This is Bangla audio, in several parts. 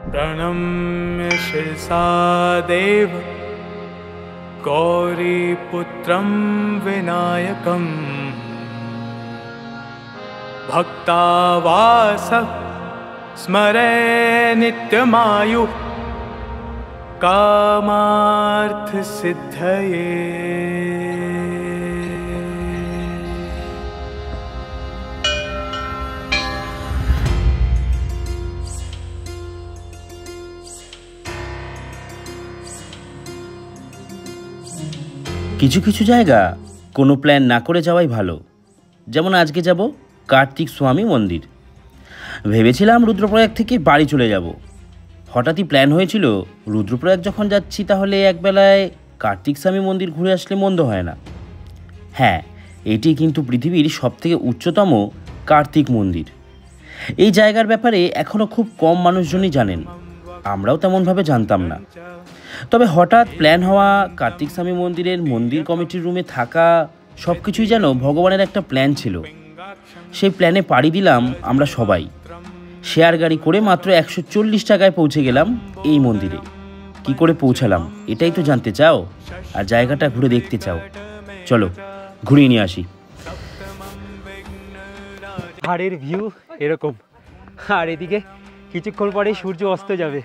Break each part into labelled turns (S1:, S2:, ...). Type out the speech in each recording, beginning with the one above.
S1: प्रणम्य शिरसा देव गौरीपुत्रं विनायकं भक्तावासः स्मरे नित्यमायु कामार्थ सिद्धये।
S2: কিছু কিছু জায়গা কোনো প্ল্যান না করে যাওয়াই ভালো। যেমন আজকে যাব কার্তিক স্বামী মন্দির। ভেবেছিলাম রুদ্রপ্রয়াগ থেকে বাড়ি চলে যাব। হঠাৎই প্ল্যান হয়েছিল রুদ্রপ্রয়াগ যখন যাচ্ছি তাহলে একবেলায় কার্তিক স্বামী মন্দির ঘুরে আসলে মন্দ হয় না। হ্যাঁ, এটি কিন্তু পৃথিবীর সবথেকে উচ্চতম কার্তিক মন্দির। এই জায়গার ব্যাপারে এখনও খুব কম মানুষজনই জানেন, আমরাও তেমনভাবে জানতাম না। তবে হঠাৎ প্ল্যান হওয়া কার্তিক স্বামী মন্দিরের মন্দির কমিটির রুমে থাকা সব কিছুই যেন ভগবানের একটা প্ল্যান ছিল। সেই প্ল্যানে পাড়ি দিলাম আমরা সবাই। শেয়ার গাড়ি করে মাত্র 140 টাকায় পৌঁছে গেলাম এই মন্দিরে। কি করে পৌঁছালাম এটাই তো জানতে চাও, আর জায়গাটা ঘুরে দেখতে চাও। চলো ঘুরিয়ে নিয়ে আসি।
S3: পাহাড়ের ভিউ এরকম, আর এদিকে কিছুক্ষণ পরেই সূর্য অস্ত যাবে।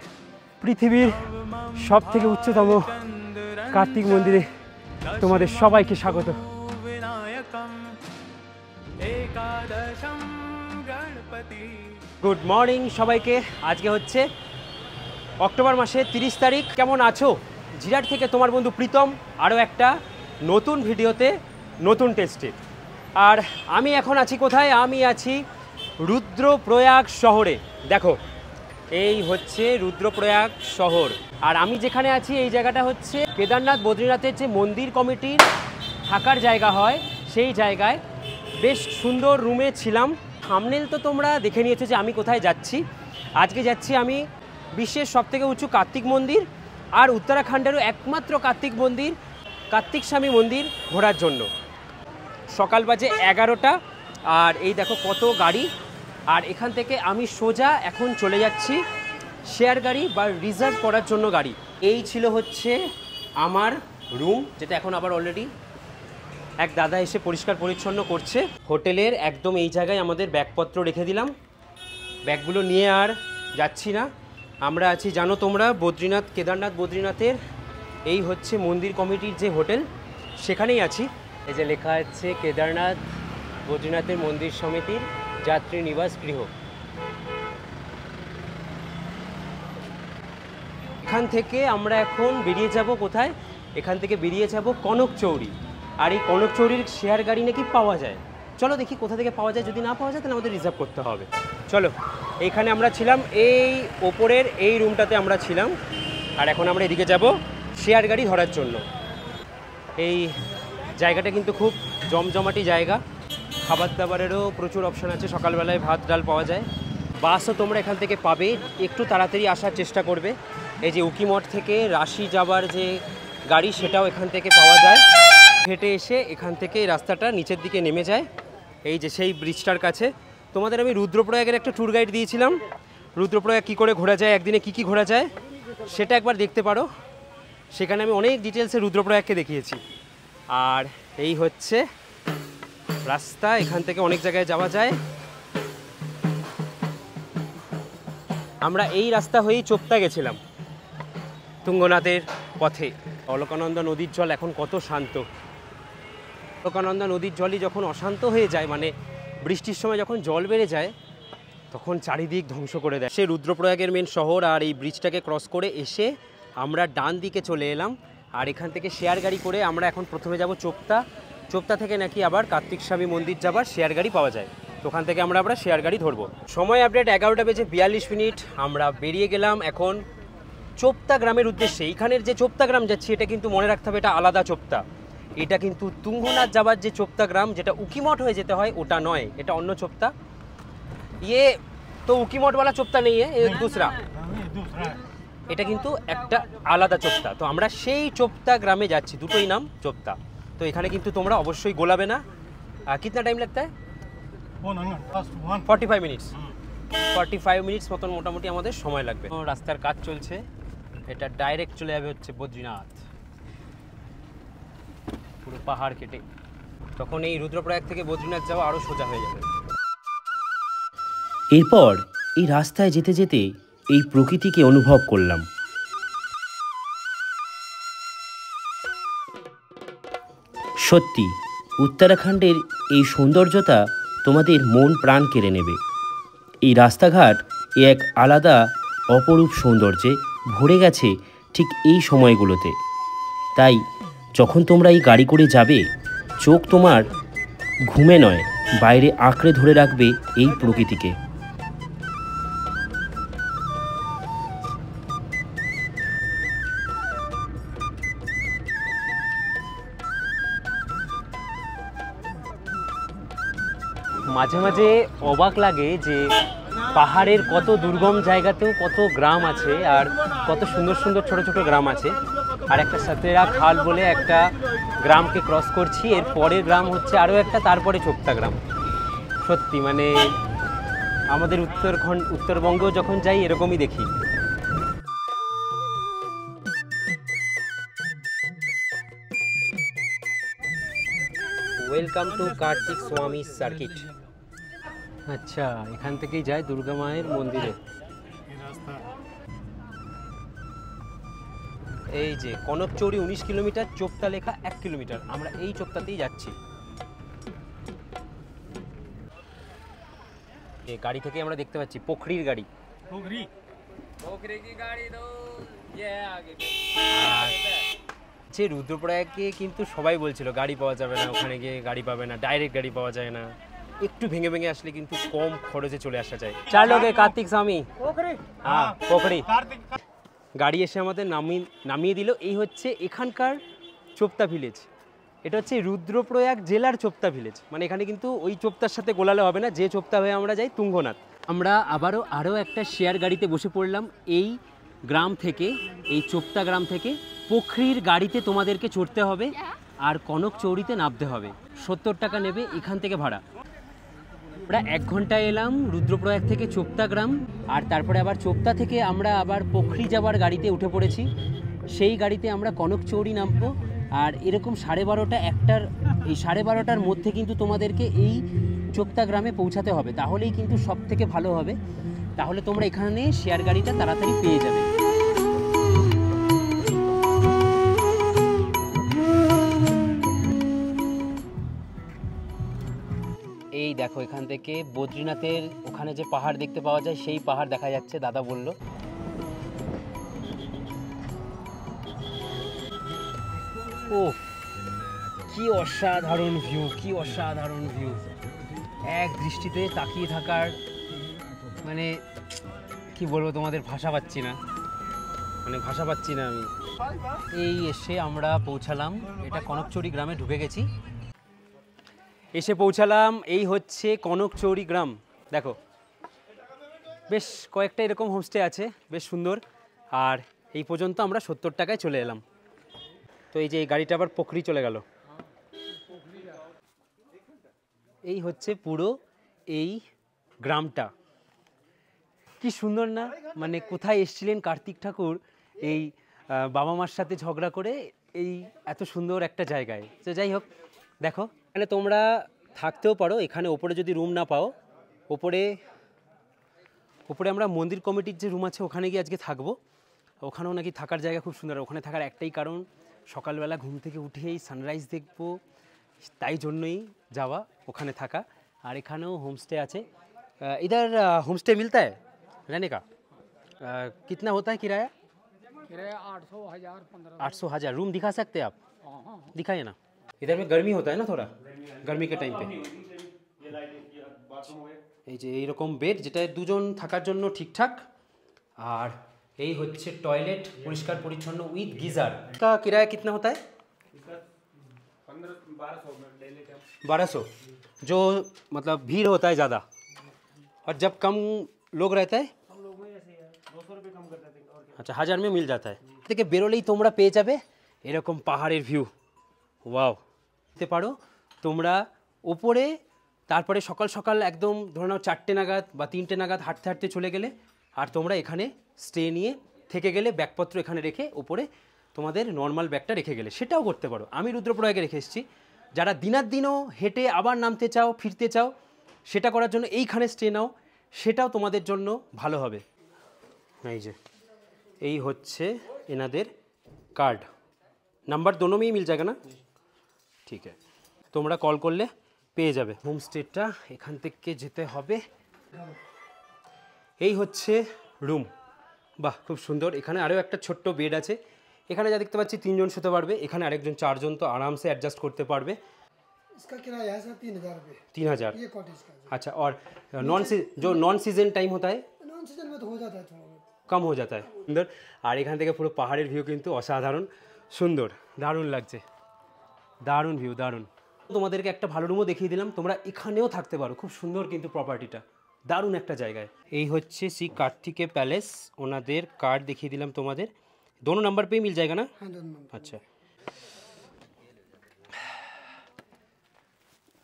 S3: পৃথিবীর সব থেকে উচ্চতম কার্তিক মন্দিরে তোমাদের সবাইকে স্বাগত। গুড মর্নিং সবাইকে। আজকে হচ্ছে অক্টোবর মাসের 30 তারিখ। কেমন আছো? জিরাট থেকে তোমার বন্ধু প্রীতম আরও একটা নতুন ভিডিওতে, নতুন টেস্টে। আর আমি এখন আছি কোথায়? আমি আছি রুদ্রপ্রয়াগ শহরে। দেখো, এই হচ্ছে রুদ্রপ্রয়াগ শহর। আর আমি যেখানে আছি এই জায়গাটা হচ্ছে কেদারনাথ বদ্রীনাথের যে মন্দির কমিটির থাকার জায়গা হয়, সেই জায়গায় বেশ সুন্দর রুমে ছিলাম। থাম্বনেল তো তোমরা দেখে নিয়েছো যে আমি কোথায় যাচ্ছি। আজকে যাচ্ছি আমি বিশ্বের সবথেকে উঁচু কার্তিক মন্দির আর উত্তরাখণ্ডেরও একমাত্র কার্তিক মন্দির কার্তিক স্বামী মন্দির ঘোরার জন্য। সকাল বাজে 11টা, আর এই দেখো কত গাড়ি। আর এখান থেকে আমি সোজা এখন চলে যাচ্ছি শেয়ার গাড়ি বা রিজার্ভ করার জন্য গাড়ি। এই ছিল হচ্ছে আমার রুম, যেটা এখন আবার অলরেডি এক দাদা এসে পরিষ্কার পরিচ্ছন্ন করছে। হোটেলের একদম এই জায়গায় আমাদের ব্যাগপত্র রেখে দিলাম। ব্যাগগুলো নিয়ে আর যাচ্ছি না। আমরা আছি জানো তোমরা বদ্রীনাথ, কেদারনাথ বদ্রীনাথের এই হচ্ছে মন্দির কমিটির যে হোটেল, সেখানেই আছি। এই যে লেখা আছে কেদারনাথ বদ্রীনাথের মন্দির সমিতির যাত্রী নিবাস গৃহ। এখান থেকে আমরা এখন বেরিয়ে যাব কোথায়? এখান থেকে বেরিয়ে যাব কনকচৌরি। আর এই কনকচৌরির শেয়ার গাড়ি নাকি পাওয়া যায়। চলো দেখি কোথা থেকে পাওয়া যায়। যদি না পাওয়া যায় তাহলে আমাদের রিজার্ভ করতে হবে। চলো, এইখানে আমরা ছিলাম, এই ওপরের এই রুমটাতে আমরা ছিলাম। আর এখন আমরা এদিকে যাব শেয়ার গাড়ি ধরার জন্য। এই জায়গাটা কিন্তু খুব জমজমাটি জায়গা। খাবার দাবারেরও প্রচুর অপশান আছে। সকালবেলায় ভাত ডাল পাওয়া যায়। বাসও তোমরা এখান থেকে পাবে। একটু তাড়াতাড়ি আসার চেষ্টা করবে। এই যে উকিমঠ থেকে রাশি যাবার যে গাড়ি, সেটাও এখান থেকে পাওয়া যায়। হেঁটে এসে এখান থেকে রাস্তাটা নিচের দিকে নেমে যায় এই যে সেই ব্রিজটার কাছে। তোমাদের আমি রুদ্রপ্রয়াগের একটা ট্যুর গাইড দিয়েছিলাম। রুদ্রপ্রয়াগ কী করে ঘোরা যায়, একদিনে কী কী ঘোরা যায়, সেটা একবার দেখতে পারো। সেখানে আমি অনেক ডিটেলসে রুদ্রপ্রয়াগকে দেখিয়েছি। আর এই হচ্ছে রাস্তা, এখান থেকে অনেক জায়গায় যাওয়া যায়। আমরা এই রাস্তা হয়েই চোপতা গেছিলাম তুঙ্গনাথের পথে। অলকানন্দা নদীর জল এখন কত শান্ত। অলকানন্দা নদীর জলই যখন অশান্ত হয়ে যায়, মানে বৃষ্টির সময় যখন জল বেড়ে যায়, তখন চারিদিক ধ্বংস করে দেয়। সে রুদ্রপ্রয়াগের মেন শহর। আর এই ব্রিজটাকে ক্রস করে এসে আমরা ডান দিকে চলে এলাম। আর এখান থেকে শেয়ার গাড়ি করে আমরা এখন প্রথমে যাব চোপতা। চোপতা থেকে নাকি আবার কার্তিক স্বামী মন্দির যাবার শেয়ার গাড়ি পাওয়া যায়। তো ওখান থেকে আমরা শেয়ার গাড়ি ধরবো। সময় আপডেট 11:42। আমরা বেরিয়ে গেলাম এখন চোপতা গ্রামের উদ্দেশ্যে। এইখানের যে চোপতা গ্রাম যাচ্ছি, এটা কিন্তু মনে রাখতে হবে এটা আলাদা চোপতা। এটা কিন্তু তুঙ্গনাথ যাবার যে চোপতা গ্রাম, যেটা উকিমঠ হয়ে যেতে হয়, ওটা নয়, এটা অন্য চোপতা। ये तो उकीमठ वाला चोपता नहीं है, ये दूसरा। এটা কিন্তু একটা আলাদা চোপতা। তো আমরা সেই চোপতা গ্রামে যাচ্ছি, দুটোই নাম চোপতা। তো এখানে কিন্তু তোমরা অবশ্যই গোলাবে না। कितना टाइम लगता है? 45 मिनट्स। 45 মিনিটস মতন মোটামুটি আমাদের সময় লাগবে। রাস্তার কাজ চলছে, এটা ডাইরেক্ট চলে যাবে হচ্ছে বদ্রীনাথ, পুরো পাহাড় কেটে। তখন এই রুদ্রপ্রয়াগ থেকে বদ্রীনাথ যাওয়া আরও সোজা হয়ে যাবে।
S2: এরপর এই রাস্তায় যেতে যেতে এই প্রকৃতিকে অনুভব করলাম। সত্যি উত্তরাখণ্ডের এই সৌন্দর্যতা তোমাদের মন প্রাণ কেড়ে নেবে। এই রাস্তাঘাট এক আলাদা অপরূপ সৌন্দর্যে ভরে গেছে ঠিক এই সময়গুলোতে। তাই যখন তোমরা এই গাড়ি করে যাবে, চোখ তোমার ঘুমে নয়, বাইরে আঁকড়ে ধরে রাখবে এই প্রকৃতিকে।
S3: মাঝে মাঝে অবাক লাগে যে পাহাড়ের কত দুর্গম জায়গাতেও কত গ্রাম আছে, আর কত সুন্দর সুন্দর ছোট ছোট গ্রাম আছে। আর একটা সাতেরা খাল বলে একটা গ্রামকে ক্রস করছি, এর পরের গ্রাম হচ্ছে আরও একটা, তারপরে চোপতা গ্রাম। সত্যি মানে আমাদের উত্তরবঙ্গেও যখন যাই এরকমই দেখি। ওয়েলকাম টু কার্তিক স্বামী সার্কিট। আচ্ছা, এখান থেকেই যায় দুর্গা মায়ের মন্দিরে। এই যে কনকচৌরি 19 কিলোমিটার, চোপতা লেখা 1 কিলোমিটার। আমরা এই চোপতাতেই যাচ্ছি। এই গাড়ি থেকে আমরা দেখতে পাচ্ছি পোখরির গাড়ি। রুদ্রপ্রয়াগে কিন্তু সবাই বলছিল গাড়ি পাওয়া যাবে না, ওখানে গিয়ে গাড়ি পাবে না, ডাইরেক্ট গাড়ি পাওয়া যায় না। একটু ভেঙে ভেঙে আসলে কিন্তু কম খরচে চলে আসা যায়। চার লোকে কার্তিক স্বামী, হ্যাঁ পোখরি। গাড়ি এসে আমাদের নামিয়ে দিল। এই হচ্ছে এখানকার চোপতা ভিলেজ। এটা হচ্ছে রুদ্রপ্রয়াগ জেলার চোপতা ভিলেজ। মানে এখানে কিন্তু ওই চোপতার সাথে গোলালে হবে না, যে চোপতা হয়ে আমরা যাই তুঙ্গনাথ। আমরা আরও একটা শেয়ার গাড়িতে বসে পড়লাম। এই গ্রাম থেকে, এই চোপতা গ্রাম থেকে পোখরির গাড়িতে তোমাদেরকে চড়তে হবে আর কনকচৌরিতে নামতে হবে। 70 টাকা নেবে এখান থেকে ভাড়া। আমরা 1 ঘন্টায় এলাম রুদ্রপ্রয়াগ থেকে চোপতা গ্রাম, আর তারপরে আবার চোপতা থেকে আমরা আবার পোখরি যাওয়ার গাড়িতে উঠে পড়েছি। সেই গাড়িতে আমরা কনকচৌরি নামবো। আর এরকম 12:30 একটার, এই 12:30টার মধ্যে কিন্তু তোমাদেরকে এই চোপতা গ্রামে পৌঁছাতে হবে, তাহলেই কিন্তু সব থেকে ভালো হবে। তাহলে তোমরা এখানে শেয়ার গাড়িটা তাড়াতাড়ি পেয়ে যাবে। এই দেখো, এখান থেকে বদ্রীনাথের ওখানে যে পাহাড় দেখতে পাওয়া যায় সেই পাহাড় দেখা যাচ্ছে, দাদা বলল। ও কি অসাধারণ ভিউ, কি অসাধারণ ভিউ। এক দৃষ্টিতে তাকিয়ে থাকার, মানে কি বলবো তোমাদের, ভাষা পাচ্ছি না আমি। এই এসে আমরা পৌঁছালাম, এটা কনকচৌরি গ্রামে ঢুকে গেছি। এসে পৌঁছালাম, এই হচ্ছে কনকচৌরি গ্রাম। দেখো বেশ কয়েকটা এরকম হোমস্টে আছে, বেশ সুন্দর। আর এই পর্যন্ত আমরা 70 টাকায় চলে এলাম। তো এই যে এই গাড়িটা আবার পোখরি চলে গেল। এই হচ্ছে পুরো এই গ্রামটা। কি সুন্দর না? মানে কোথায় এসেছিলেন কার্তিক ঠাকুর এই বাবা মার সাথে ঝগড়া করে এই এত সুন্দর একটা জায়গায়। তো যাই হোক, দেখো এখানে তোমরা থাকতেও পারো। এখানে ওপরে যদি রুম না পাও, ওপরে আমরা মন্দির কমিটির যে রুম আছে ওখানে গিয়ে আজকে থাকবো। ওখানেও নাকি থাকার জায়গা খুব সুন্দর। ওখানে থাকার একটাই কারণ, সকালবেলা ঘুম থেকে উঠেই সানরাইজ দেখবো, তাই জন্যই যাওয়া ওখানে থাকা। আর এখানেও হোমস্টে আছে। इधर होमस्टे मिलता है रहने का? कितना होता है किराया? 800,000 रूम दिखा सकते हैं आप? दिखाइए ना। इधर में गर्मी होता है ना थोड़ा, गर्मी के टाइम पे। এই যে এইরকম বেড, যেটা দুজন থাকার জন্য ঠিকঠাক। আর এই হচ্ছে টয়লেট, পরিষ্কার পরিচ্ছন্ন উইথ गीजर। का किराया कितना होता है? 1200। जो मतलब भीड़ होता है ज़्यादा, और जब कम लोग रहता है 200 रुपये कम कर देते हैं। अच्छा, 1000 में मिल जाता है। থেকে বেরোলেই তোমরা পেয়ে যাবে এরকম পাহাড়ের ভিউ। ওয়াও, দেখতে পারো তোমরা ওপরে তারপরে সকাল সকাল একদম ধরে নাও 4টে নাগাদ বা 3টে নাগাদ হাঁটতে হাঁটতে চলে গেলে, আর তোমরা এখানে স্টে নিয়ে থেকে গেলে, ব্যাগপত্র এখানে রেখে ওপরে তোমাদের নর্মাল ব্যাগটা রেখে গেলে, সেটাও করতে পারো। আমি রুদ্রপ্রয়াগে রেখে এসেছি। যারা দিনার হেঁটে আবার নামতে চাও, ফিরতে চাও, সেটা করার জন্য এইখানে স্টে নাও, সেটাও তোমাদের জন্য ভালো হবে। এই যে এই হচ্ছে এনাদের कार्ड, नंबर दोनों में ही मिल जाएगा ना? ठीक है, তোমরা কল করলে পেয়ে যাবে। হোমস্টেটা এখান থেকে যেতে হবে। এই হচ্ছে রুম। বাহ, খুব সুন্দর। এখানে আরও একটা ছোট্ট বেড আছে। এখানে যা দেখতে পাচ্ছি 3 জন শুতে পারবে। এখানে আরেকজন 4 জন তো আরামসে অ্যাডজাস্ট করতে পারবে।
S4: इसका किराया है सर 3000 रुपये।
S3: 3000।
S4: ये कॉटेज का
S3: अच्छा, और जो नॉन सीजन टाइम होता है
S4: नॉन सीजन में तो हो जाता है थोड़ा बहुत।
S3: কম হয়ে যেতে হয়। সুন্দর। আর এখান থেকে পুরো পাহাড়ের ভিউ কিন্তু অসাধারণ সুন্দর, দারুণ লাগছে, দারুণ ভিউ, দারুণ। তোমাদেরকে একটা ভালো রুমও দেখিয়ে দিলাম, তোমরা এখানেও থাকতে পারো। খুব সুন্দর কিন্তু প্রপার্টিটা, দারুণ একটা জায়গায়। এই হচ্ছে শ্রী কার্তিকে প্যালেস, ওনাদের কার্ড দেখিয়ে দিলাম তোমাদের। দোনো নাম্বার পেয়ে মিল যায়গা না?
S4: हाँ दोनों नंबर।
S3: আচ্ছা,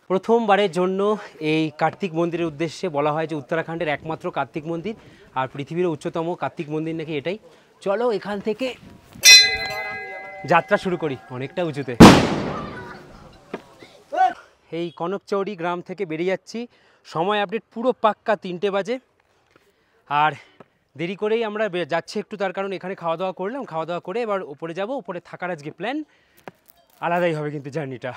S3: প্রথমবারের জন্য এই কার্তিক মন্দিরের উদ্দেশ্যে বলা হয় যে উত্তরাখণ্ডের একমাত্র কার্তিক মন্দির, আর পৃথিবীর উচ্চতম কার্তিক মন্দির নাকি এটাই। চলো এখান থেকে যাত্রা শুরু করি, অনেকটা উঁচুতে। এই কনকচৌরি গ্রাম থেকে বেরিয়ে যাচ্ছি। সময় আপডেট পুরো পাক্কা 3টে বাজে। আর দেরি করেই আমরা যাচ্ছি একটু, তার কারণ এখানে খাওয়া দাওয়া করলাম, খাওয়া দাওয়া করে এবার ওপরে যাব। ওপরে থাকার আজকে প্ল্যান, আলাদাই হবে কিন্তু জার্নিটা।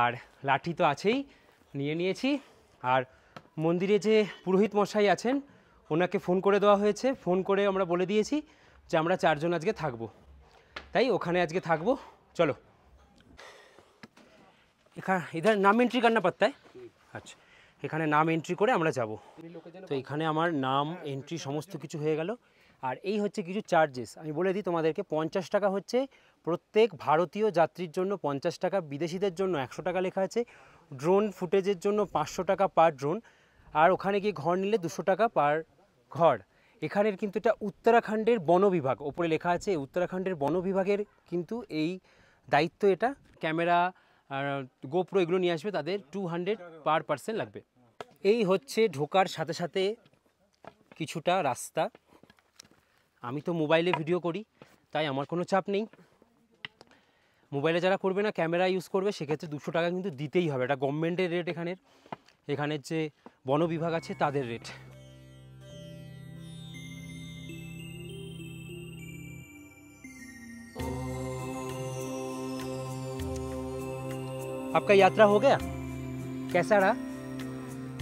S3: আর লাঠি তো আছেই, নিয়ে নিয়েছি। আর মন্দিরে যে পুরোহিত মশাই আছেন, ওনাকে ফোন করে দেওয়া হয়েছে। ফোন করে আমরা বলে দিয়েছি যে আমরা 4 জন আজকে থাকবো, তাই ওখানে আজকে থাকবো। চলো, এখানে ইধার নাম এন্ট্রি করনা পড়তা है। আচ্ছা, এখানে নাম এন্ট্রি করে আমরা যাব। তো এখানে আমার নাম এন্ট্রি সমস্ত কিছু হয়ে গেল। আর এই হচ্ছে কিছু চার্জেস, আমি বলে দিই তোমাদেরকে। 50 টাকা হচ্ছে প্রত্যেক ভারতীয় যাত্রীর জন্য, 50 টাকা। বিদেশিদের জন্য 100 টাকা লেখা আছে। ড্রোন ফুটেজের জন্য 500 টাকা পার ড্রোন। আর ওখানে গিয়ে ঘর নিলে 200 টাকা পার ঘর। এখানের কিন্তু এটা উত্তরাখণ্ডের বন বিভাগ, ওপরে লেখা আছে উত্তরাখণ্ডের বন বিভাগের কিন্তু এই দায়িত্ব। এটা ক্যামেরা আর গোপ্রো এগুলো নিয়ে আসবে, তাদের 200 পার পার্সন লাগবে। এই হচ্ছে ঢোকার সাথে সাথে কিছুটা রাস্তা। আমি তো মোবাইলে ভিডিও করি, তাই আমার কোনো চাপ নেই। মোবাইলে যারা করবে না, ক্যামেরা ইউজ করবে, সেক্ষেত্রে 200 টাকা কিন্তু দিতেই হবে। এটা গভর্নমেন্টের রেট, এখানের যে বন বিভাগ আছে তাদের রেট। आपका यात्रा हो गया? कैसा रहा?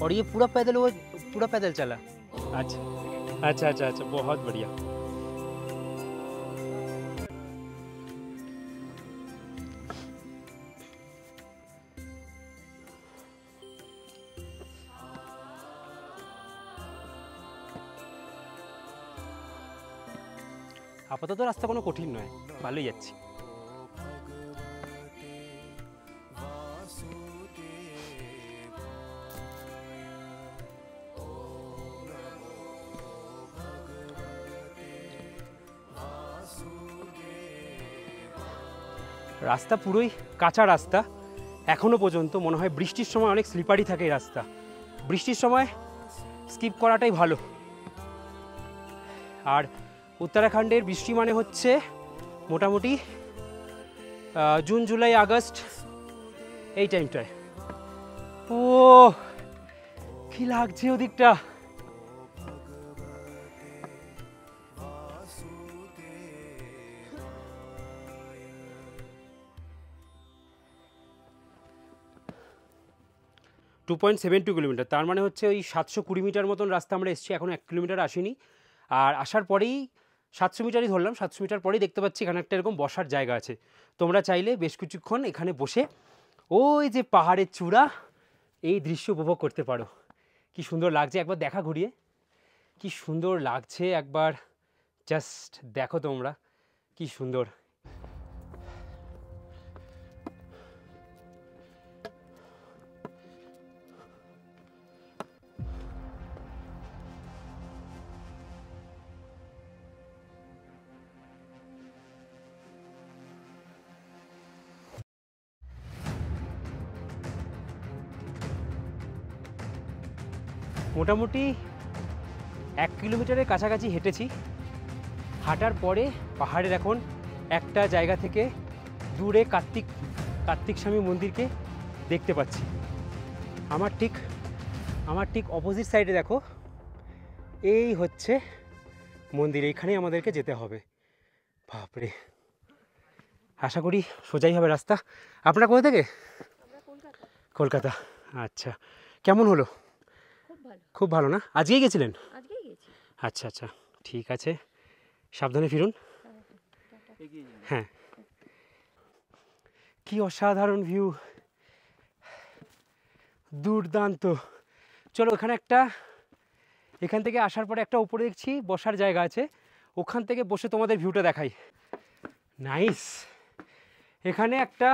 S3: और ये पूरा पैदल चला? अच्छा अच्छा अच्छा अच्छा, बहुत बढ़िया। আপাতত রাস্তা কোনো কঠিন নয়, ভালোই যাচ্ছি। রাস্তা পুরোই কাঁচা রাস্তা এখনও পর্যন্ত। মনে হয় বৃষ্টির সময় অনেক স্লিপারি থাকে এই রাস্তা। বৃষ্টির সময় স্কিপ করাটাই ভালো। আর উত্তরাখণ্ডের বৃষ্টি মানে হচ্ছে মোটামুটি জুন জুলাই আগস্ট এই টাইমটায়। ও কি লাগছে ওদিকটা। টু 2.72 কিলোমিটার, তার মানে হচ্ছে ওই 720 মিটার মতন রাস্তা আমরা এসেছি, এখন 1 কিলোমিটার আসিনি। আর আসার পরেই 700 মিটারই ধরলাম, 700 মিটার পরেই দেখতে পাচ্ছি এখানে একটা এরকম বসার জায়গা আছে। তোমরা চাইলে বেশ কিছুক্ষণ এখানে বসে ওই যে পাহাড়ের চূড়া, এই দৃশ্য উপভোগ করতে পারো। কি সুন্দর লাগছে, একবার দেখা ঘুরিয়ে, কি সুন্দর লাগছে, একবার জাস্ট দেখো তোমরা, কি সুন্দর। মোটামুটি 1 কিলোমিটারের কাছাকাছি হেঁটেছি। হাঁটার পরে পাহাড়ের এখন একটা জায়গা থেকে দূরে কার্তিক স্বামী মন্দিরকে দেখতে পাচ্ছি। আমার ঠিক অপোজিট সাইডে দেখো, এই হচ্ছে মন্দির, এইখানেই আমাদেরকে যেতে হবে। বাপরে, আশা করি সোজাই হবে রাস্তা। আপনারা কোথা থেকে? কলকাতা। আচ্ছা, কেমন হলো? খুব ভালো না? আজকেই গেছিলেন? আচ্ছা আচ্ছা, ঠিক আছে, সাবধানে ফিরুন। হ্যাঁ, কি অসাধারণ ভিউ, দুর্দান্ত। চলো এখান থেকে আসার পরে একটা উপরে দেখছি বসার জায়গা আছে, ওখান থেকে বসে তোমাদের ভিউটা দেখাই। নাইস, এখানে একটা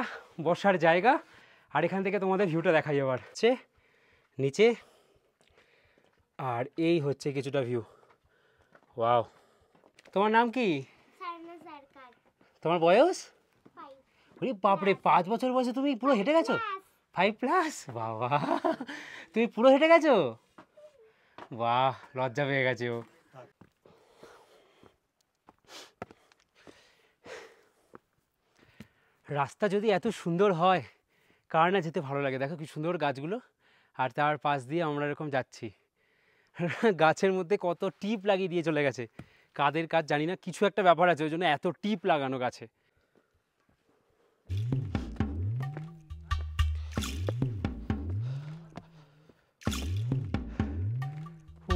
S3: বসার জায়গা, আর এখান থেকে তোমাদের ভিউটা দেখাই আবার নিচে। আর এই হচ্ছে কিছুটা ভিউ। ওয়াও, তোমার নাম কি? তোমার বয়স? ওরে বাপরে, 5 বছর বয়সে তুমি পুরো হেঁটে গেছো? 5+? বাবা, তুমি পুরো হেঁটে গেছো? বাহ, লজ্জা পেয়ে গেছে ও। রাস্তা যদি এত সুন্দর হয়, কার না যেতে ভালো লাগে। দেখো কি সুন্দর গাছগুলো, আর তার পাশ দিয়ে আমরা এরকম যাচ্ছি। গাছের মধ্যে কত টিপ লাগিয়ে দিয়ে চলে গেছে, কাদের কাজ জানি না, কিছু একটা ব্যাপার আছে, ওই জন্য এত টিপ লাগানো গাছে।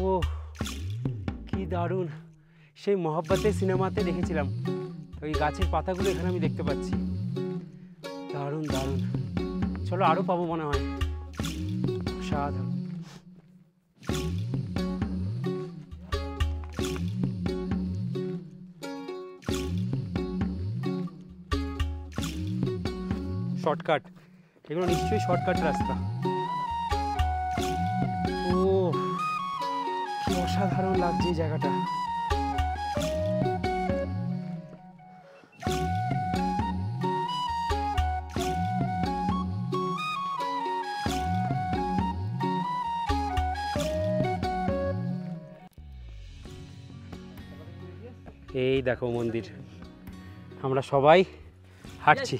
S3: ও কি দারুণ, সেই মহব্বতের সিনেমাতে দেখেছিলাম, ওই গাছের পাতাগুলো এখানে আমি দেখতে পাচ্ছি। দারুণ দারুণ, চলো আরও পাবো মনে হয়। সাধারণ শর্টকাট, এগুলো নিশ্চয়ই শর্টকাট রাস্তা। ও কি অসাধারণ লাগছে এই জায়গাটা। এই দেখো মন্দির, আমরা সবাই হাঁটছি,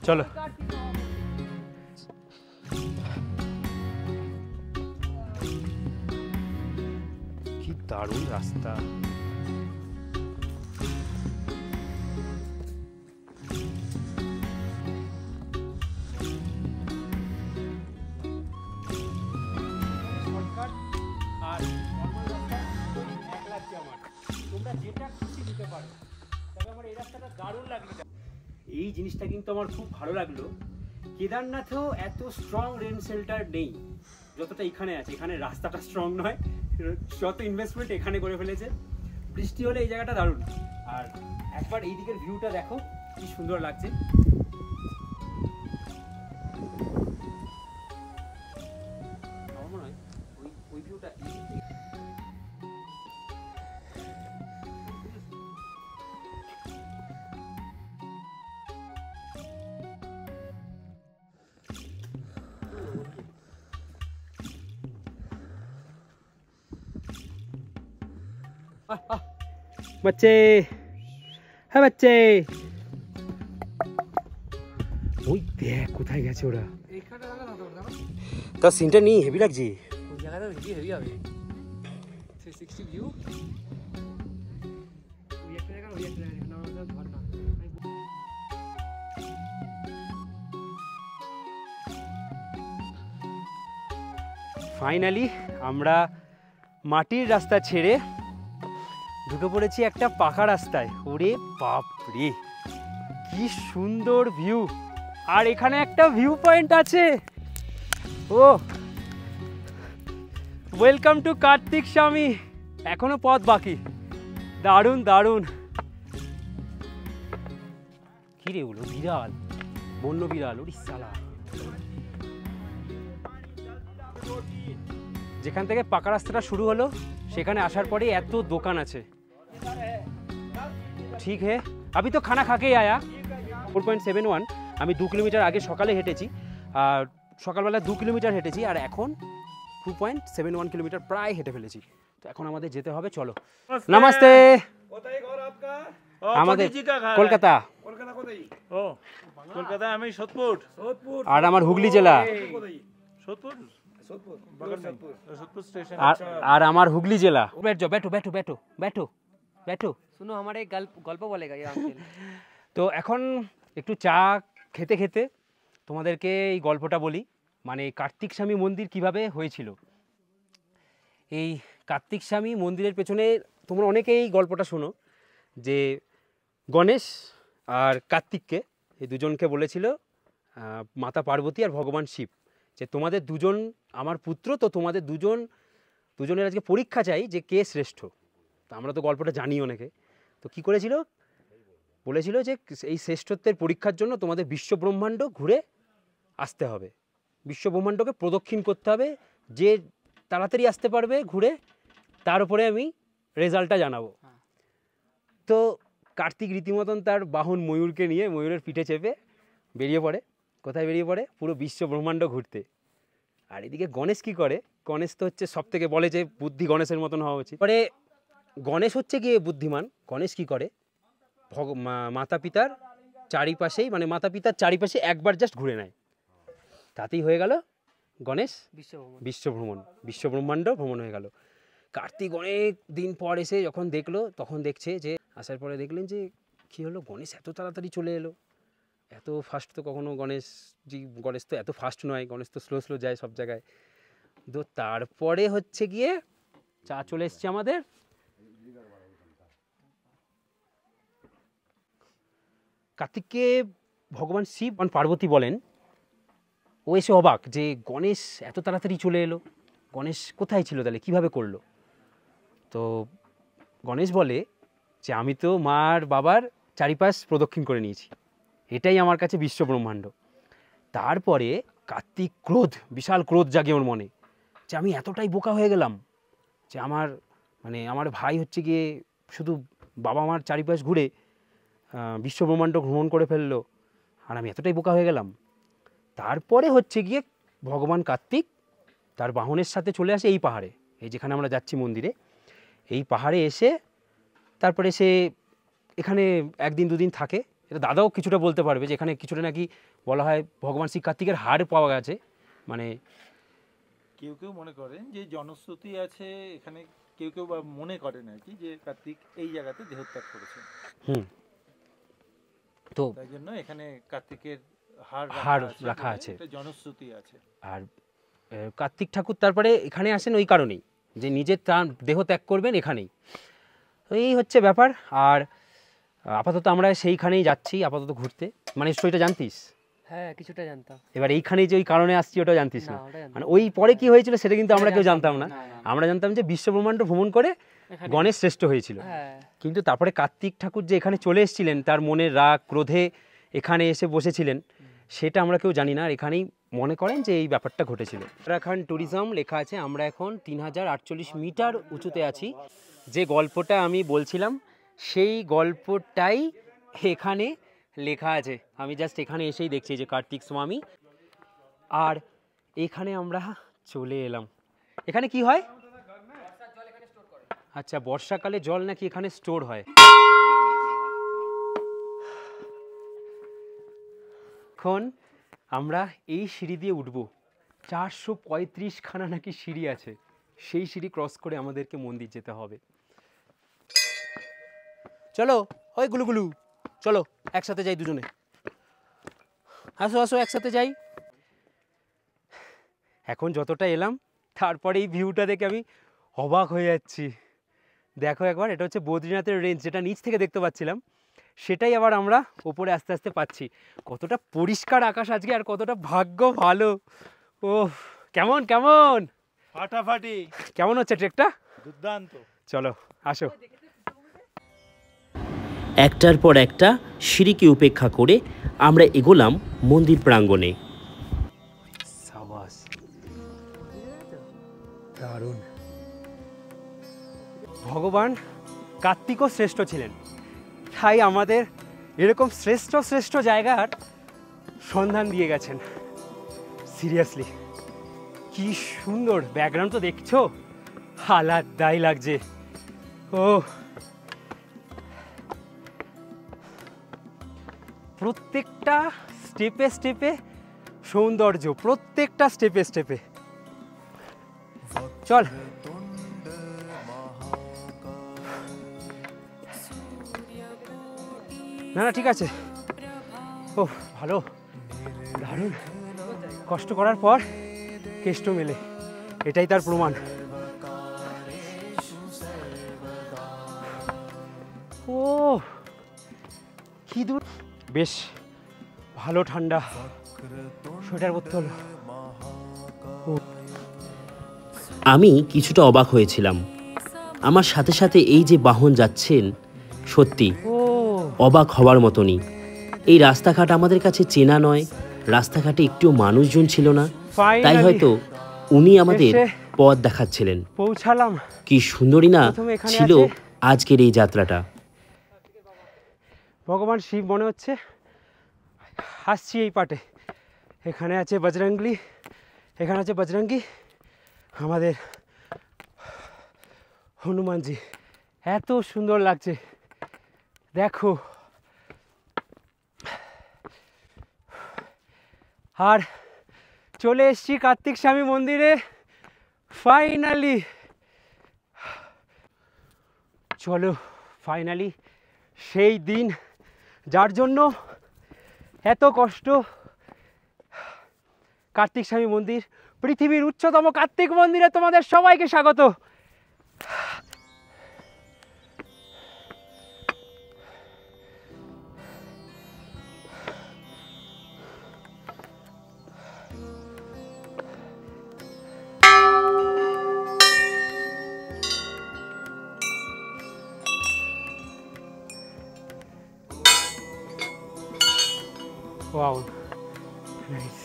S3: চলো। কি দারুণ রাস্তা, এই জিনিসটা কিন্তু আমার খুব ভালো লাগলো। কেদারনাথেও এত স্ট্রং রেন শেল্টার নেই যতটা এখানে আছে। এখানে রাস্তাটা স্ট্রং নয়, যত ইনভেস্টমেন্ট এখানে করে ফেলেছে। বৃষ্টি হলে এই জায়গাটা দারুণ। আর একবার এই দিকের ভিউটা দেখো কি সুন্দর লাগছে। আমার মনে হয় ওই ভিউটা बच्चे, হ্যাঁ বাচ্চে, ওই দেখ কোথায় গেছে ওরা। তার সিনটা নিয়ে হেভি লাগছে। ওই জায়গাটা হেভি হবে। 360 ভিউ। ওই একটা জায়গা না ধর না। ফাইনালি আমরা মাটির রাস্তা ছেড়ে ঢুকে পড়েছি একটা পাকা রাস্তায়। ওরে বাপ রে, কি সুন্দর ভিউ। আর এখানে একটা ভিউ পয়েন্ট আছে। ও ওয়েলকাম টু কার্তিক স্বামী। এখনো পথ বাকি। দারুণ দারুণ। কি রে ওগুলো? বিড়াল, বন্য বিড়াল। ওরে শালা, যেখান থেকে পাকা রাস্তাটা শুরু হলো সেখানে আসার পরে এত দোকান আছে। ঠিক হে, আমি তো খানা খাকেই আয়া। 4.71। আমি 2 কিলোমিটার আগে সকালে হেঁটেছি, আর সকালবেলা 2 কিলোমিটার হেঁটেছি, আর এখন 2.71 কিলোমিটার প্রায় হেঁটে ফেলেছি। তো এখন আমাদের যেতে হবে, চলো। নমস্তে। আমাদের কলকাতা।
S5: ও কলকাতা, আমি সোদপুর।
S3: আর আমার হুগলি জেলা।
S5: সোদপুর सोदपुर स्टेशन।
S3: আর আমার হুগলি জেলা। बैठो बैठो बैठो बैठो बैठो बैठो।
S6: सुनो हमारे गल्प बोलेगा ये अंकल।
S3: তো এখন একটু চা খেতে খেতে তোমাদেরকে এই গল্পটা বলি, মানে কার্তিক স্বামী মন্দির কিভাবে হয়েছিল। এই কার্তিক স্বামী মন্দিরের পেছনে তোমরা অনেকেই এই গল্পটা শোনো, যে গণেশ আর কার্তিককে, এই দুজনকে বলেছিল মাতা পার্বতী আর ভগবান শিব, যে তোমাদের দুজন আমার পুত্র, তো তোমাদের দুজনের আজকে পরীক্ষা চাই যে কে শ্রেষ্ঠ। তো আমরা তো গল্পটা জানি অনেকে। তো কি করেছিল, বলেছিল যে এই শ্রেষ্ঠত্বের পরীক্ষার জন্য তোমাদের বিশ্বব্রহ্মাণ্ড ঘুরে আসতে হবে, বিশ্বব্রহ্মাণ্ডকে প্রদক্ষিণ করতে হবে, যে তাড়াতাড়ি আসতে পারবে ঘুরে তার উপরে আমি রেজাল্টটা জানাবো। তো কার্তিক রীতিমতন তার বাহন ময়ূরকে নিয়ে ময়ূরের পিঠে চেপে বেরিয়ে পড়ে। কোথায় বেরিয়ে পড়ে? পুরো বিশ্বব্রহ্মাণ্ড ঘুরতে। আর এদিকে গণেশ কি করে, গণেশ তো হচ্ছে সব থেকে বলে যে বুদ্ধি গণেশের মতন হওয়া উচিত। পরে গণেশ হচ্ছে গিয়ে বুদ্ধিমান। গণেশ কি করে, মাতা পিতার চারিপাশেই, মানে মাতা পিতার চারিপাশে একবার জাস্ট ঘুরে নেয়, তাতেই হয়ে গেল গণেশ বিশ্বব্রহ্মাণ্ড ভ্রমণ হয়ে গেল। কার্তিক অনেক দিন পর এসে যখন দেখলো, তখন দেখছে যে আসার পরে দেখলেন যে কী হলো, গণেশ এত তাড়াতাড়ি চলে এলো, এত ফাস্ট তো কখনো গণেশ তো এত ফাস্ট নয়, গণেশ তো স্লো যায় সব জায়গায়। তো তারপরে হচ্ছে গিয়ে চা চলে এসছে আমাদের। কার্তিককে ভগবান শিব পার্বতী বলেন, ও এসে অবাক যে গণেশ এত তাড়াতাড়ি চলে এলো, গণেশ কোথায় ছিল তাহলে, কীভাবে করলো? তো গণেশ বলে যে আমি তো মার বাবার চারিপাশ প্রদক্ষিণ করে নিয়েছি, এটাই আমার কাছে বিশ্বব্রহ্মাণ্ড। তারপরে কার্তিক বিশাল ক্রোধ জাগে ওর মনে, যে আমি এতটাই বোকা হয়ে গেলাম, যে আমার ভাই হচ্ছে গিয়ে শুধু বাবা মার চারিপাশ ঘুরে বিশ্বব্রহ্মাণ্ড ভ্রমণ করে ফেললো, আর আমি এতটাই বোকা হয়ে গেলাম। তারপরে হচ্ছে গিয়ে ভগবান কার্তিক তার বাহনের সাথে চলে আসে এই পাহাড়ে, এই যেখানে আমরা যাচ্ছি মন্দিরে, এই পাহাড়ে এসে তারপরে সে এখানে একদিন দুদিন থাকে। এটা দাদাও কিছুটা বলতে পারবে, যে এখানে কিছুটা নাকি বলা হয় ভগবান শ্রী কার্তিকের হাড় পাওয়া গেছে। মানে
S5: কেউ কেউ মনে করেন যে জনশ্রুতি আছে এখানে, কেউ কেউ বা মনে করেন আর কি, যে কার্তিক এই জায়গাতে দেহত্যাগ করেছেন। তো তাই জন্য এখানে কার্তিকের হাড় রাখা আছে, এটা জনশ্রুতি আছে। আর
S3: কার্তিক ঠাকুর তারপরে এখানে আসেন ওই কারণেই, যে নিজের তার দেহ ত্যাগ করবেন এখানেই। তো এই হচ্ছে ব্যাপার। আর আপাতত আমরা সেইখানেই যাচ্ছি আপাতত ঘুরতে। মানে স্টোরিটা জানতিস?
S6: হ্যাঁ, কিছুটা জানতাম।
S3: এবার এইখানেই যে ওই কারণে আসছি ওটা জানতিস না? মানে ওই পরে কি হয়েছিল সেটা কিন্তু আমরা কেউ জানতাম না। আমরা জানতাম যে বিশ্বব্রহ্মাণ্ড ভ্রমণ করে গণেশ শ্রেষ্ঠ হয়েছিল। কিন্তু তারপরে কার্তিক ঠাকুর যে এখানে চলে এসেছিলেন, তার মনের রাগ ক্রোধে এখানে এসে বসেছিলেন, সেটা আমরা কেউ জানি না। আর এখানেই মনে করেন যে এই ব্যাপারটা ঘটেছিল। উত্তরাখণ্ড ট্যুরিজম লেখা আছে। আমরা এখন 3048 মিটার উঁচুতে আছি। যে গল্পটা আমি বলছিলাম সেই গল্পটাই এখানে লেখা আছে। আমি জাস্ট এখানে এসেই দেখছি যে কার্তিক স্বামী, আর এখানে আমরা চলে এলাম। এখানে কি হয়? আচ্ছা, বর্ষাকালে জল নাকি এখানে স্টোর হয়। এখন আমরা এই সিঁড়ি দিয়ে উঠব। 435 খানা নাকি সিঁড়ি আছে, সেই সিঁড়ি ক্রস করে আমাদেরকে মন্দির যেতে হবে। চলো ওই গুলুগুলু, চলো একসাথে যাই দুজনে। আসো একসাথে যাই। এখন যতটা এলাম তারপরে এই ভিউটা দেখে আমি অবাক হয়ে যাচ্ছি। দেখো একবার, এটা হচ্ছে বদ্রীনাথের রেঞ্জ, যেটা নিচ থেকে দেখতে পাচ্ছিলাম, সেটাই আবার আমরা ওপরে আস্তে আস্তে পাচ্ছি। কতটা পরিষ্কার আকাশ আজকে, আর কতটা ভাগ্য ভালো। ও কেমন
S5: ফাটাফাটি।
S3: কেমন হচ্ছে ট্রেকটা?
S5: দুর্দান্ত। চলো
S3: আসো।
S2: একটার পর একটা সিঁড়িকে উপেক্ষা করে আমরা এগোলাম মন্দির প্রাঙ্গণে।
S3: সাবাস, দারুণ। ভগবান কার্তিকও শ্রেষ্ঠ ছিলেন, তাই আমাদের এরকম শ্রেষ্ঠ জায়গার সন্ধান দিয়ে গেছেন। সিরিয়াসলি কি সুন্দর ব্যাকগ্রাউন্ড তো দেখছো, আলাদাই লাগছে। ও প্রত্যেকটা স্টেপে স্টেপে সৌন্দর্য, প্রত্যেকটা স্টেপে স্টেপে। চল না না ঠিক আছে। ও ভালো, দারুণ। কষ্ট করার পর কেষ্ট মেলে, এটাই তার প্রমাণ। ও কি দূর, বেশ ভালো ঠান্ডা, সোয়েটার পরতে হলো।
S2: আমি কিছুটা অবাক হয়েছিলাম। আমার সাথে সাথে এই যে বাহন যাচ্ছেন, সত্যি
S3: ও
S2: অবাক হওয়ার মতনই। এই রাস্তাঘাট আমাদের কাছে চেনা নয়, রাস্তাঘাটে একটুও মানুষজন ছিল না, তাই হয়তো উনি আমাদের পথ দেখাচ্ছিলেন।
S3: পৌঁছালাম।
S2: কি সুন্দরই না
S3: প্রথমে এখানে
S2: ছিল
S3: আছে
S2: আজকের এই যাত্রাটা।
S3: ভগবান শিব মনে হচ্ছে। আসছি এই পাটে, এখানে আছে বজরঙ্গলি, এখানে আছে বজরঙ্গি, আমাদের হনুমানজি। এত সুন্দর লাগছে দেখো। আর চলে এসছি কার্তিক স্বামী মন্দিরে ফাইনালি। চলো ফাইনালি সেই দিন যার জন্য এত কষ্ট। কার্তিক স্বামী মন্দির, পৃথিবীর উচ্চতম কার্তিক মন্দিরে তোমাদের সবাইকে স্বাগত। Wow, nice.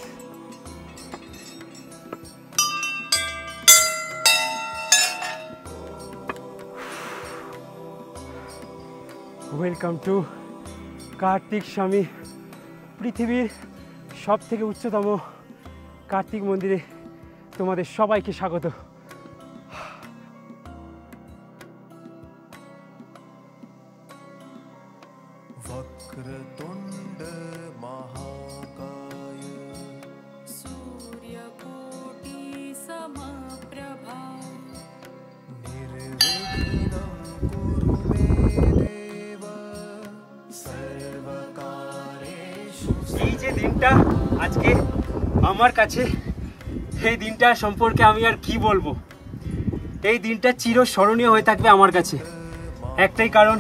S3: Welcome to Kartik স্বামী, পৃথিবীর সব থেকে উচ্চতম কার্তিক মন্দিরে তোমাদের সবাইকে স্বাগত।
S1: वक्रतुण्ड महाकाय
S7: सूर्यकोटि समप्रभा
S1: निर्विघ्नं कुरु मे देव सर्वकारेषु।
S3: এই যে দিনটা আজকে আমার কাছে, এই দিনটা সম্পর্কে আমি আর কি বলবো। এই দিনটা চিরস্মরণীয় হয়ে থাকবে আমার কাছে। একটাই কারণ,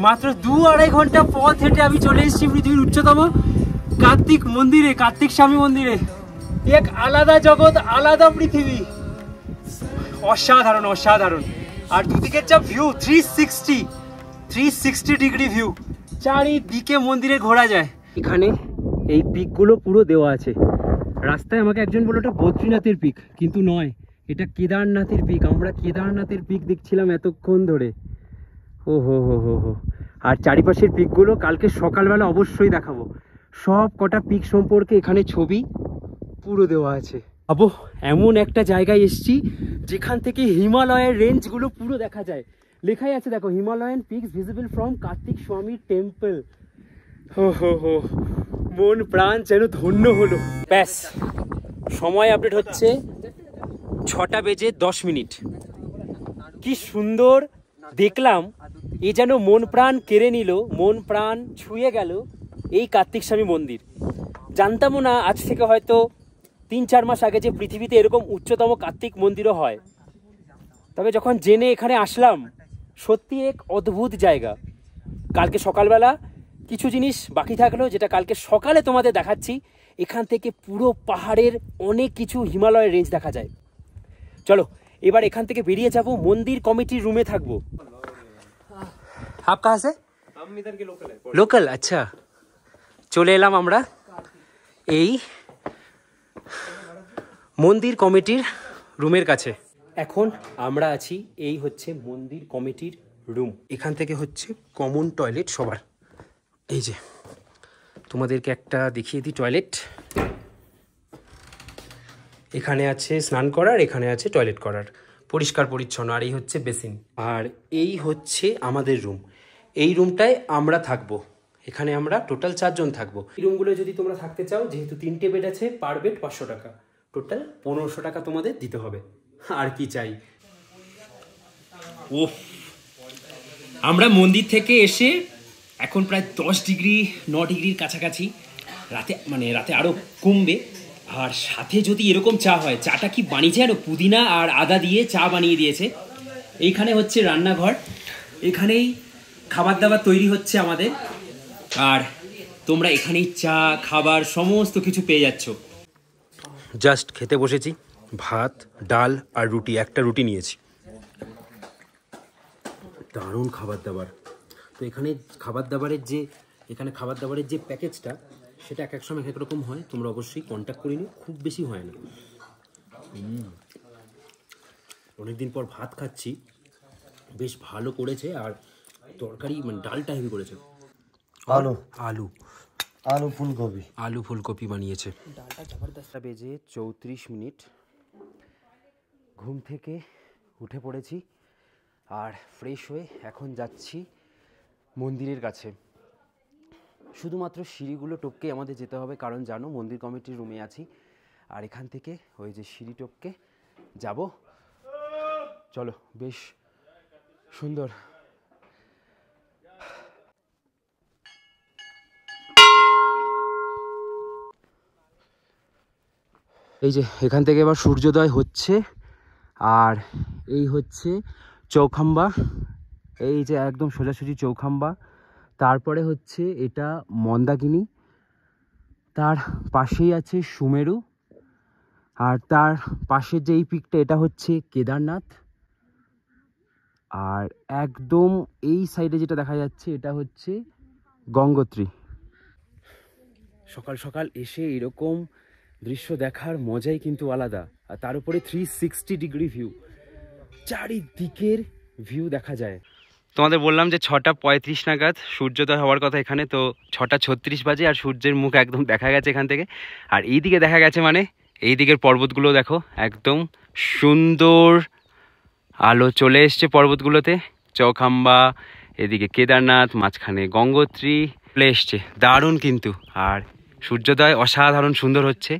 S3: মাত্র 2-2.5 ঘন্টা পথ হেঁটে আমি চলে এসেছি পৃথিবীর উচ্চতম কার্তিক মন্দিরে, কার্তিক স্বামী মন্দিরে। এক আলাদা জগৎ, আলাদা পৃথিবী, অসাধারণ অসাধারণ। আর দুদিকের যা ভিউ, 360 ডিগ্রি ভিউ, চারিদিকে মন্দিরে ঘোরা যায়। এখানে এই পিকগুলো পুরো দেওয়া আছে। রাস্তায় আমাকে একজন বলল এটা বদ্রীনাথের পিক, কিন্তু নয়, এটা কেদারনাথের পিক। আমরা কেদারনাথের পিক দেখছিলাম এতক্ষণ ধরে। ও হো হো হো হো। আর চারিপাশের পিকগুলো কালকে সকালবেলা অবশ্যই দেখাবো। সব কটা পিক সম্পর্কে এখানে ছবি পুরো দেওয়া আছে। আবো এমন একটা জায়গায় এসছি যেখান থেকে হিমালয়ের রেঞ্জগুলো পুরো দেখা যায়। লেখাই আছে দেখো, Himalayan peaks visible from Kartik স্বামী টেম্পল। হো হো হো, মন প্রাণ যেন ধন্য হলো। ব্যাস, সময় আপডেট হচ্ছে 6:10। কি সুন্দর দেখলাম, এ যেন মন প্রাণ কেড়ে নিল, মন প্রাণ ছুঁয়ে গেল এই কার্তিক স্বামী মন্দির। জানতামও না আজ থেকে হয়তো 3-4 মাস আগে যে পৃথিবীতে এরকম উচ্চতম কার্তিক মন্দিরও হয়। তবে যখন জেনে এখানে আসলাম, সত্যি এক অদ্ভুত জায়গা। কালকে সকালবেলা কিছু জিনিস বাকি থাকলো, যেটা কালকে সকালে তোমাদের দেখাচ্ছি। এখান থেকে পুরো পাহাড়ের অনেক কিছু হিমালয়ের রেঞ্জ দেখা যায়। চলো এবার এখান থেকে বেরিয়ে যাব, মন্দির কমিটির রুমে থাকবো। आप कहाँ से? हम इधर के लोकल है। लोकल, अच्छा। চলে এলাম আমরা এই মন্দির কমিটির রুমের কাছে। এখন আমরা আছি, এই হচ্ছে মন্দির কমিটির রুম। এখান থেকে হচ্ছে কমন টয়লেট সবার। এই যে তোমাদেরকে একটা দেখিয়ে দিই টয়লেট। এখানে আছে স্নান করার, এখানে আছে টয়লেট করার, পরিষ্কার পরিচ্ছন্ন। আর এই হচ্ছে বেসিন, আর এই হচ্ছে আমাদের রুম। এই রুমটায় আমরা থাকবো, এখানে আমরা টোটাল 4 জন থাকবো। এই রুমগুলো যদি তোমরা থাকতে চাও, যেহেতু 3টে বেড আছে, পার বেড 500 টাকা, টোটাল 1500 টাকা তোমাদের দিতে হবে। আর কি চাই। ও, আমরা মন্দির থেকে এসে এখন প্রায় 9 ডিগ্রির কাছাকাছি। রাতে আরও কমবে। আর সাথে যদি এরকম চা হয়, চাটা কি বানিয়েছে আরও পুদিনা আর আদা দিয়ে চা বানিয়ে দিয়েছে। এইখানে হচ্ছে রান্নাঘর, এখানেই খাবার দাবার তৈরি হচ্ছে আমাদের। আর তোমরা এখানেই চা, খাবার সমস্ত কিছু পেয়ে যাচ্ছ। জাস্ট খেতে বসেছি, ভাত, ডাল আর রুটি। একটা রুটি নিয়েছি। দারুণ খাবার দাবার। তো এখানে খাবার দাবারের যে প্যাকেজটা, সেটা এক এক সময় এক এক রকম হয়। তোমরা অবশ্যই কন্ট্যাক্ট করে নিও, খুব বেশি হয় না। অনেকদিন পর ভাত খাচ্ছি, বেশ ভালো করেছে। আর তরকারি মানে ডালটা হেভি করেছে। আলু ফুলকপি বানিয়েছে। ডালটা জবরদস্ত। বেজে 34 মিনিট ঘুম থেকে উঠে পড়েছি, আর ফ্রেশ হয়ে এখন যাচ্ছি মন্দিরের কাছে। শুধুমাত্র সিঁড়িগুলো টপকে আমাদের যেতে হবে, কারণ জানো মন্দির কমিটির রুমে আছি। আর এখান থেকে ওই যে সিঁড়ি টপকে যাব। চলো, বেশ সুন্দর। এই যে এখান থেকে এবার সূর্যোদয় হচ্ছে। আর এই হচ্ছে চৌখাম্বা, এই যে একদম সোজাসুজি চৌখাম্বা। তারপরে হচ্ছে এটা মন্দাকিনী, তার পাশেই আছে সুমেরু, আর তার পাশের যে এই পিকটা, এটা হচ্ছে কেদারনাথ। আর একদম এই সাইডে যেটা দেখা যাচ্ছে, এটা হচ্ছে গঙ্গোত্রী। সকাল সকাল এসে এরকম দৃশ্য দেখার মজাই কিন্তু আলাদা। আর তার উপরে 360 ডিগ্রি ভিউ, চারিদিকের ভিউ দেখা যায়। তোমাদের বললাম যে 6:35 নাগাদ সূর্যোদয় হওয়ার কথা এখানে, তো 6:36 বাজে আর সূর্যের মুখ একদম দেখা গেছে এখান থেকে। আর এই দিকে দেখা গেছে, মানে এই দিকের পর্বতগুলো দেখো, একদম সুন্দর আলো চলে এসছে পর্বতগুলোতে। চৌখাম্বা, এদিকে কেদারনাথ, মাঝখানে গঙ্গোত্রী চলে এসছে, দারুণ কিন্তু। আর সূর্যোদয় অসাধারণ সুন্দর হচ্ছে।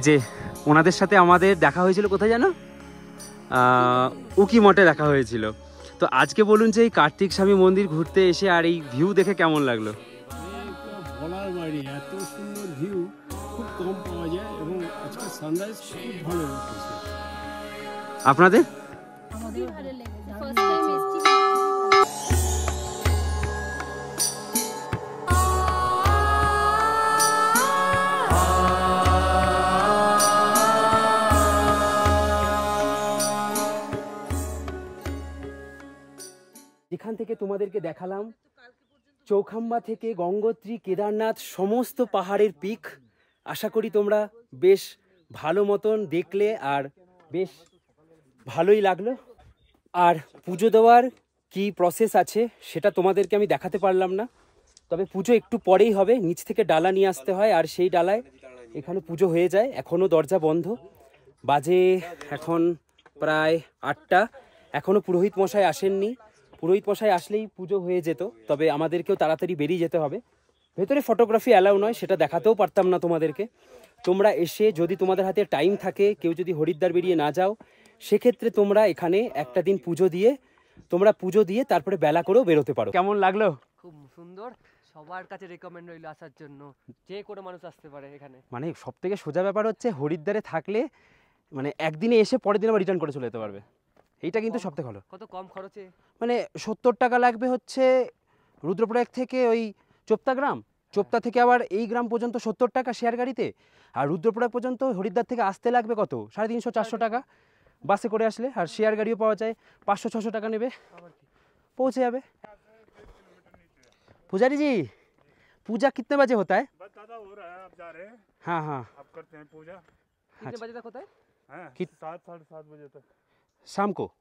S3: যে ওনাদের সাথে আমাদের দেখা হয়েছিল কোথায় জানো, উকি মঠে দেখা হয়েছিল। তো আজকে বলুন যে এই কার্তিক স্বামী মন্দির ঘুরতে এসে আর এই ভিউ দেখে কেমন লাগলো?
S8: বলার বাইরে, এত সুন্দর ভিউ খুব কম পাওয়া যায়, এবং আজকে সানরাইজ খুব ভালো হচ্ছে।
S3: আপনাদের
S9: আমাদের ভালো লেগেছে, ফার্স্ট টাইম এসেছি।
S3: এখান থেকে তোমাদেরকে দেখালাম চৌখাম্বা থেকে গঙ্গোত্রী, কেদারনাথ, সমস্ত পাহাড়ের পিক। আশা করি তোমরা বেশ ভালো মতন দেখলে আর বেশ ভালোই লাগলো। আর পুজো দেওয়ার কি প্রসেস আছে সেটা তোমাদেরকে আমি দেখাতে পারলাম না, তবে পুজো একটু পরেই হবে। নিচ থেকে ডালা নিয়ে আসতে হয়, আর সেই ডালায় এখানে পুজো হয়ে যায়। এখনও দরজা বন্ধ, বাজে এখন প্রায় 8টা। এখনও পুরোহিত মশাই আসেননি। পুরোহিত মশাই আসলেই পুজো হয়ে যেত, তবে আমাদেরকেও তাড়াতাড়ি বেরিয়ে যেতে হবে। ভেতরে ফটোগ্রাফি অ্যালাউ নয়, সেটা দেখাতেও পারতাম না তোমাদেরকে। তোমরা এসে যদি তোমাদের হাতে টাইম থাকে, কেউ যদি হরিদ্বার বেরিয়ে না যাও, সেক্ষেত্রে তোমরা এখানে একটা দিন পুজো দিয়ে তারপরে বেলা করেও বেরোতে পারো। কেমন লাগলো?
S6: খুব সুন্দর, সবার কাছে রেকমেন্ড রইলো আসার জন্য, যে কোনো মানুষ আসতে পারে এখানে।
S3: মানে সব থেকে সোজা ব্যাপার হচ্ছে হরিদ্বারে থাকলে মানে একদিনে এসে পরের দিন আবার রিটার্ন করে চলে যেতে পারবে। এইটা কিন্তু সব থেকে ভালো।
S6: কত কম খরচে,
S3: মানে 70 টাকা লাগবে হচ্ছে রুদ্রপ্রয়াগ থেকে ওই চোপতা গ্রাম, চোপতা থেকে আবার এই গ্রাম পর্যন্ত 70 টাকা শেয়ার গাড়িতে। আর রুদ্রপ্রয়াগ পর্যন্ত হরিদ্বার থেকে আসতে লাগবে কত, 350-400 টাকা বাসে করে আসলে। আর শেয়ার গাড়িও পাওয়া যায়, 500-600 টাকা নেবে, পৌঁছে যাবে। पुजारी जी पूजा कितने बजे होता है?
S8: बस दादा हो रहा है, आप जा रहे हैं,
S3: हाँ हाँ
S8: आप करते हैं पूजा।
S6: कितने बजे तक होता है?
S8: हैं 7 साढ़े 7 बजे तक
S3: शाम को?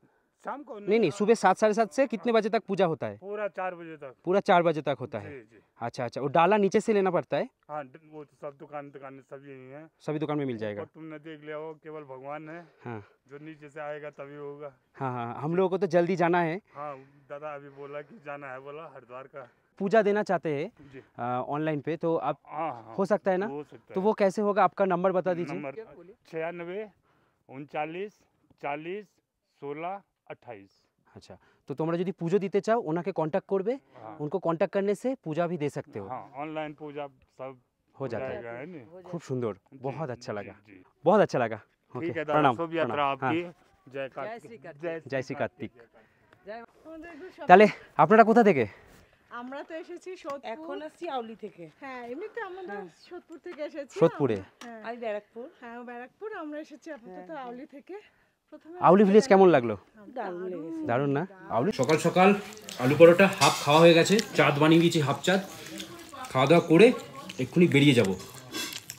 S8: शाम को
S3: नहीं सुबह 7 साढ़े 7 से कितने बजे तक पूजा होता है?
S8: पूरा 4 बजे तक।
S3: पूरा 4 बजे तक होता है।
S8: जी जी
S3: अच्छा अच्छा, वो डाला नीचे से लेना पड़ता है?
S8: हाँ, वो तो सब दुकान सब यही है,
S3: सभी दुकान में मिल जाएगा।
S8: और तुमने देख लिया हो, केवल भगवान है,
S3: हाँ
S8: जो नीचे से आएगा तभी होगा।
S3: हाँ हाँ, हम लोगों को तो जल्दी जाना है।
S8: हाँ दादा अभी बोला कि जाना है, बोला हरिद्वार का।
S3: पूजा देना चाहते
S8: जी।
S3: हैं ऑनलाइन पे, तो आप
S8: हाँ हाँ
S3: हो सकता है ना?
S8: हो सकता
S3: तो
S8: है।
S3: वो कैसे होगा? आपका नंबर बता दीजिए।
S8: नंबर 96 39 40 16 28।
S3: আচ্ছা, তো তোমরা যদি পুজো দিতে চাও ওনাকে কন্ট্যাক্ট করবে,
S8: हाँ
S3: उनको कॉन्टैक्ट करने से पूजा भी दे सकते हो।
S8: हाँ, ऑनलाइन पूजा सब
S3: हो जाता है।
S8: जाएगा, है नहीं?
S3: खूब सुंदर,
S8: जी,
S3: बहुत अच्छा
S8: जी,
S3: लगा,
S8: जी।
S3: बहुत अच्छा लगा। ओके,
S8: ठीक है दादा,
S3: प्रणाम
S8: शुभ यात्रा
S3: प्रणाम।
S8: आपकी।
S3: हाँ,
S8: जय
S6: जय श्री कार्तिक।
S3: জয় শ্রী কার্তিক।
S10: আমাদের সব-
S3: তাহলে আপনারা কোথা থেকে?
S10: আমরা তো এসেছি সোদপুর।
S11: এখন আসছি আউলি থেকে।
S10: হ্যাঁ, এমনিতে আমাদের সোদপুর থেকে এসেছি।
S3: সোদপুরে?
S10: হ্যাঁ,
S11: আমি ব্যারাকপুর।
S10: হ্যাঁ ব্যারাকপুর। আমরা এসেছি আপাতত আউলি থেকে। প্রথমে
S3: আউলি ভিলেজ কেমন লাগলো?
S11: দারুণ লেগেছে।
S3: দারুণ না? আউলি সকাল সকাল আলু পরোটা হাফ খাওয়া হয়ে গেছে, চাঁদ বানিয়ে দিয়েছি হাফ চাঁদ। খাওয়া দাওয়া করে এক্ষুনি বেরিয়ে যাব।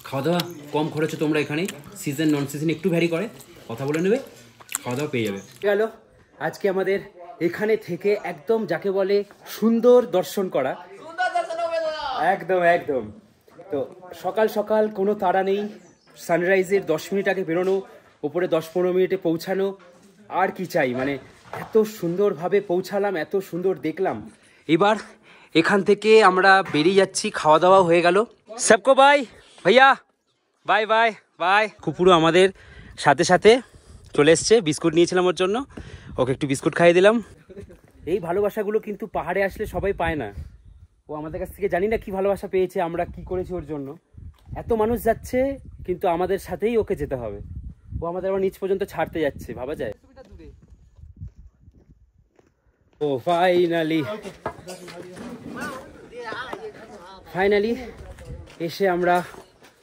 S3: খাওয়া দাওয়া কম খরচে তোমরা এখানে সিজন নন সিজন একটু ভ্যারি করে কথা বলে নেবে, খাওয়া দাওয়া পেয়ে যাবে। গেল আজকে আমাদের এখানে থেকে একদম যাকে বলে সুন্দর দর্শন করা, একদম একদম। তো সকাল সকাল কোনো তাড়া নেই, সানরাইজের 10 মিনিট আগে বেরোনো, ওপরে 10-15 মিনিটে পৌঁছানো, আর কি চাই? মানে এত সুন্দরভাবে পৌঁছালাম, এত সুন্দর দেখলাম। এবার এখান থেকে আমরা বেরিয়ে যাচ্ছি, খাওয়া দাওয়া হয়ে গেল। সবকো বাই ভাইয়া, বাই বাই বাই। কুকুরও আমাদের সাথে সাথে চলে এসছে, বিস্কুট নিয়েছিলাম ওর জন্য, ওকে একটু বিস্কুট খাইয়ে দিলাম। এই ভালোবাসাগুলো কিন্তু পাহাড়ে আসলে সবাই পায় না। ও আমাদের কাছ থেকে জানি না কি ভালোবাসা পেয়েছে, আমরা কি করেছি ওর জন্য। এত মানুষ যাচ্ছে কিন্তু আমাদের সাথেই ওকে যেতে হবে, ও আমাদের আবার নিচ পর্যন্ত ছাড়তে যাচ্ছে, ভাবা যায়? ও ফাইনালি ফাইনালি এসে আমরা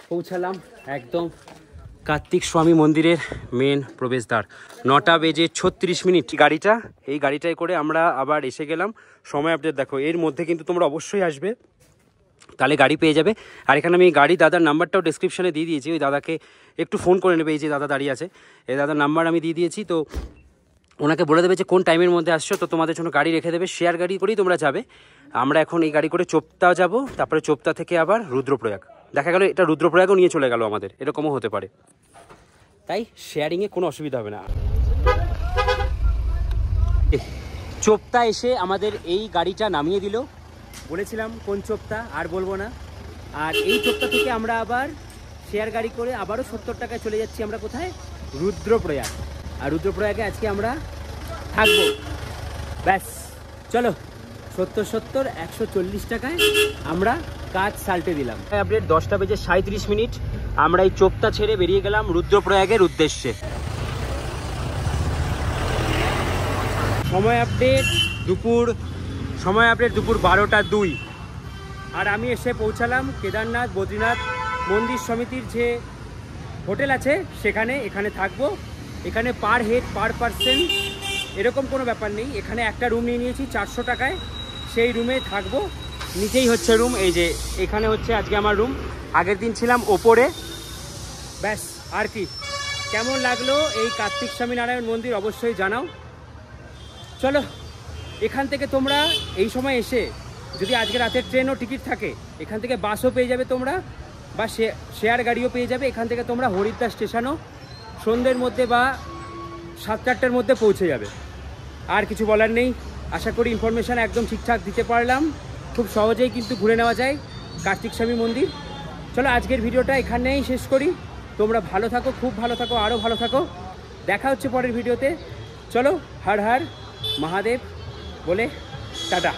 S3: পৌঁছালাম একদম কার্তিক স্বামী মন্দিরের মেন প্রবেশদ্বার। 9টা বেজে 36 মিনিট গাড়িটা, এই গাড়িটায় করে আমরা আবার এসে গেলাম। সময় আপডেট দেখো, এর মধ্যে কিন্তু তোমরা অবশ্যই আসবে, তাহলে গাড়ি পেয়ে যাবে। আর এখানে আমি গাড়ি দাদার নাম্বারটাও ডিসক্রিপশানে দিয়ে দিয়েছি, ওই দাদাকে একটু ফোন করে নেবে। এই যে দাদা দাঁড়িয়ে আছে, এই দাদার নাম্বার আমি দিয়ে দিয়েছি, তো ওনাকে বলে দেবে যে কোন টাইমের মধ্যে আসছো, তো তোমাদের জন্য গাড়ি রেখে দেবে। শেয়ার গাড়ি করেই তোমরা যাবে। আমরা এখন এই গাড়ি করে চোপতা যাব, তারপরে চোপতা থেকে আবার রুদ্রপ্রয়াগ। দেখা গেল এটা রুদ্রপ্রয়াগও নিয়ে চলে গেল আমাদের, এরকমও হতে পারে, তাই শেয়ারিংয়ে কোনো অসুবিধা হবে না। চোপতা এসে আমাদের এই গাড়িটা নামিয়ে দিল, বলেছিলাম কোন চোপতা আর বলবো না। আর এই চোপতা থেকে আমরা আবার শেয়ার গাড়ি করে আবারও 70 টাকায় চলে যাচ্ছি আমরা কোথায়? রুদ্রপ্রয়াগ। আর রুদ্রপ্রয়াগে আজকে আমরা থাকবো। ব্যাস চলো, 70 140 টাকায় আমরা কাজ সাল্টে দিলাম। আপডেট 10টা বেজে 37 মিনিট, আমরা এই চোপতা ছেড়ে বেরিয়ে গেলাম রুদ্রপ্রয়াগের উদ্দেশ্যে। সময় আপডেট দুপুর 12টা 2। আর আমি এসে পৌঁছালাম কেদারনাথ বদ্রীনাথ মন্দির সমিতির যে হোটেল আছে সেখানে। এখানে থাকবো, এখানে পার হেড পার পার্সন এরকম কোনো ব্যাপার নেই। এখানে একটা রুম নিয়ে নিয়েছি 400 টাকায়, সেই রুমে থাকবো। নিচেই হচ্ছে রুম, এই যে এখানে হচ্ছে আজকে আমার রুম। আগের দিন ছিলাম ওপরে। ব্যাস আর কি, কেমন লাগলো এই কার্তিক স্বামীনারায়ণ মন্দির অবশ্যই জানাও। চলো, এখান থেকে তোমরা এই সময় এসে যদি আজকে রাতের ট্রেনও টিকিট থাকে, এখান থেকে বাসও পেয়ে যাবে তোমরা, বা শেয়ার গাড়িও পেয়ে যাবে। এখান থেকে তোমরা হরিদ্বার স্টেশনও সন্ধ্যের মধ্যে বা 7-8টার মধ্যে পৌঁছে যাবে। আর কিছু বলার নেই। আশা করি ইনফরমেশান একদম ঠিকঠাক দিতে পারলাম। খুব সহজেই কিন্তু ঘুরে নেওয়া যায় কার্তিক স্বামী মন্দির। চলো আজকের ভিডিওটা এখানেই শেষ করি। তোমরা ভালো থাকো, খুব ভালো থাকো, আরও ভালো থাকো। দেখা হচ্ছে পরের ভিডিওতে। চলো, হর হর মহাদেব বলে টাটা।